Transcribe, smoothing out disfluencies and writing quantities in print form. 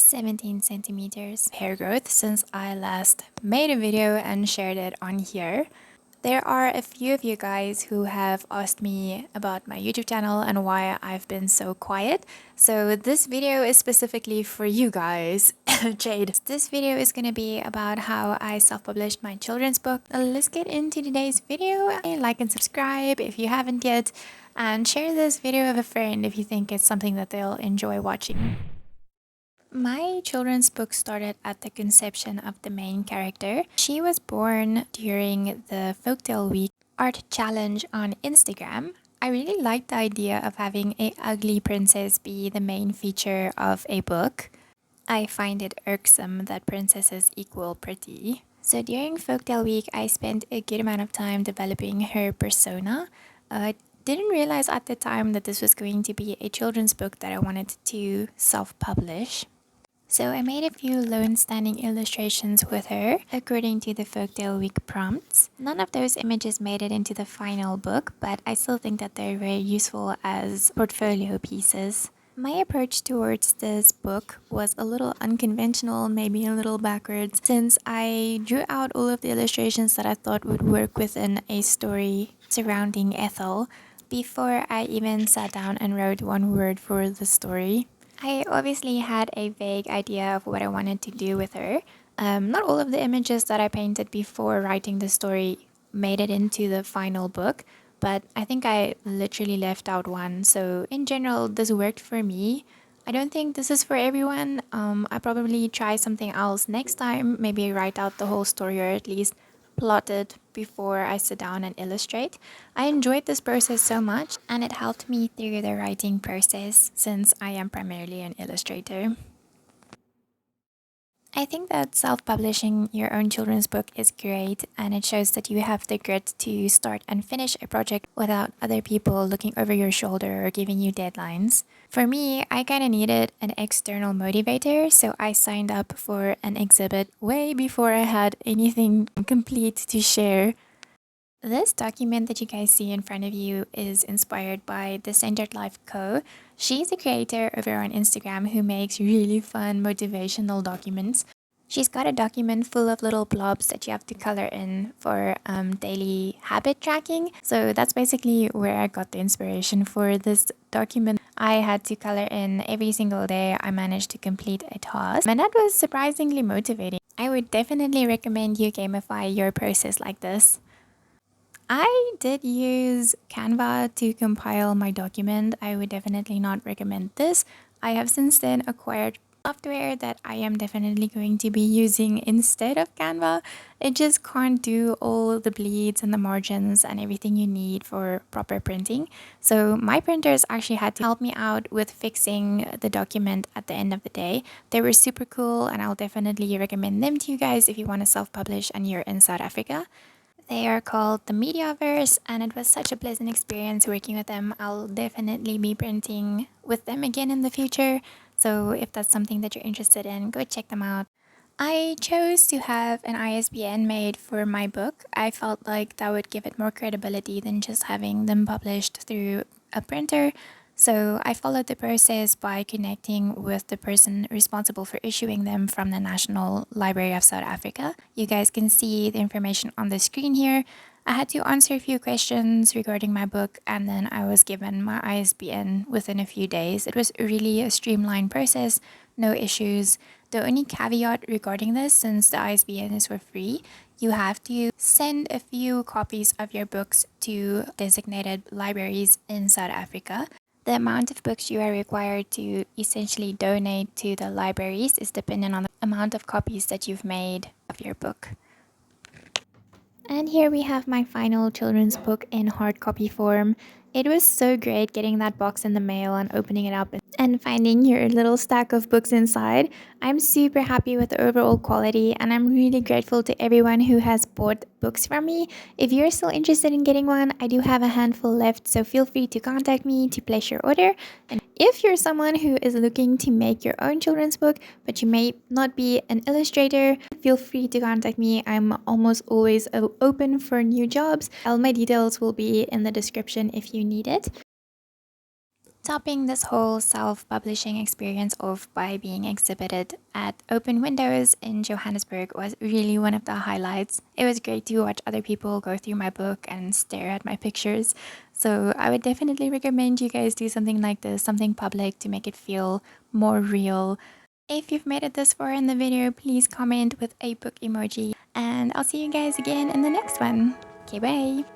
17 centimeters hair growth since I last made a video and shared it on here. There are a few of you guys who have asked me about my YouTube channel and why I've been so quiet. So this video is specifically for you guys. Jade. This video is going to be about how I self-published my children's book. Let's get into today's video. Like and subscribe if you haven't yet, and share this video with a friend if you think it's something that they'll enjoy watching. My children's book started at the conception of the main character. She was born during the Folktale Week art challenge on Instagram. I really liked the idea of having a ugly princess be the main feature of a book. I find it irksome that princesses equal pretty. So during Folktale Week, I spent a good amount of time developing her persona. I didn't realize at the time that this was going to be a children's book that I wanted to self-publish. So I made a few lone standing illustrations with her according to the Folktale Week prompts. None of those images made it into the final book, but I still think that they're very useful as portfolio pieces. My approach towards this book was a little unconventional, maybe a little backwards, since I drew out all of the illustrations that I thought would work within a story surrounding Ethel before I even sat down and wrote one word for the story. I obviously had a vague idea of what I wanted to do with her. Not all of the images that I painted before writing the story made it into the final book, but I think I literally left out one. So in general, this worked for me. I don't think this is for everyone. I'll probably try something else next time, maybe write out the whole story or at least plot it before I sit down and illustrate. I enjoyed this process so much and it helped me through the writing process since I am primarily an illustrator. I think that self-publishing your own children's book is great, and it shows that you have the grit to start and finish a project without other people looking over your shoulder or giving you deadlines. For me, I kind of needed an external motivator, so I signed up for an exhibit way before I had anything complete to share. This document that you guys see in front of you is inspired by the Centered Life Co. She's a creator over on Instagram who makes really fun motivational documents. She's got a document full of little blobs that you have to color in for daily habit tracking. So that's basically where I got the inspiration for this document. I had to color in every single day I managed to complete a task, and that was surprisingly motivating. I would definitely recommend you gamify your process like this. I did use Canva to compile my document. I would definitely not recommend this. I have since then acquired software that I am definitely going to be using instead of Canva. It just can't do all the bleeds and the margins and everything you need for proper printing. So my printers actually had to help me out with fixing the document at the end of the day. They were super cool and I'll definitely recommend them to you guys if you want to self-publish and you're in South Africa. They are called the Mediaverse, and it was such a pleasant experience working with them. I'll definitely be printing with them again in the future, so if that's something that you're interested in, go check them out. I chose to have an ISBN made for my book. I felt like that would give it more credibility than just having them published through a printer. So I followed the process by connecting with the person responsible for issuing them from the National Library of South Africa. You guys can see the information on the screen here. I had to answer a few questions regarding my book, and then I was given my ISBN within a few days. It was really a streamlined process, no issues. The only caveat regarding this, since the ISBN is for free, you have to send a few copies of your books to designated libraries in South Africa. The amount of books you are required to essentially donate to the libraries is dependent on the amount of copies that you've made of your book. And here we have my final children's book in hard copy form. It was so great getting that box in the mail and opening it up and finding your little stack of books inside. I'm super happy with the overall quality, and I'm really grateful to everyone who has bought books from me. If you're still interested in getting one, I do have a handful left, so feel free to contact me to place your order. And if you're someone who is looking to make your own children's book, but you may not be an illustrator, feel free to contact me. I'm almost always open for new jobs. All my details will be in the description if you need it. Topping this whole self-publishing experience off by being exhibited at Open Windows in Johannesburg was really one of the highlights. It was great to watch other people go through my book and stare at my pictures. So I would definitely recommend you guys do something like this, something public to make it feel more real. If you've made it this far in the video, please comment with a book emoji, and I'll see you guys again in the next one. Okay, bye!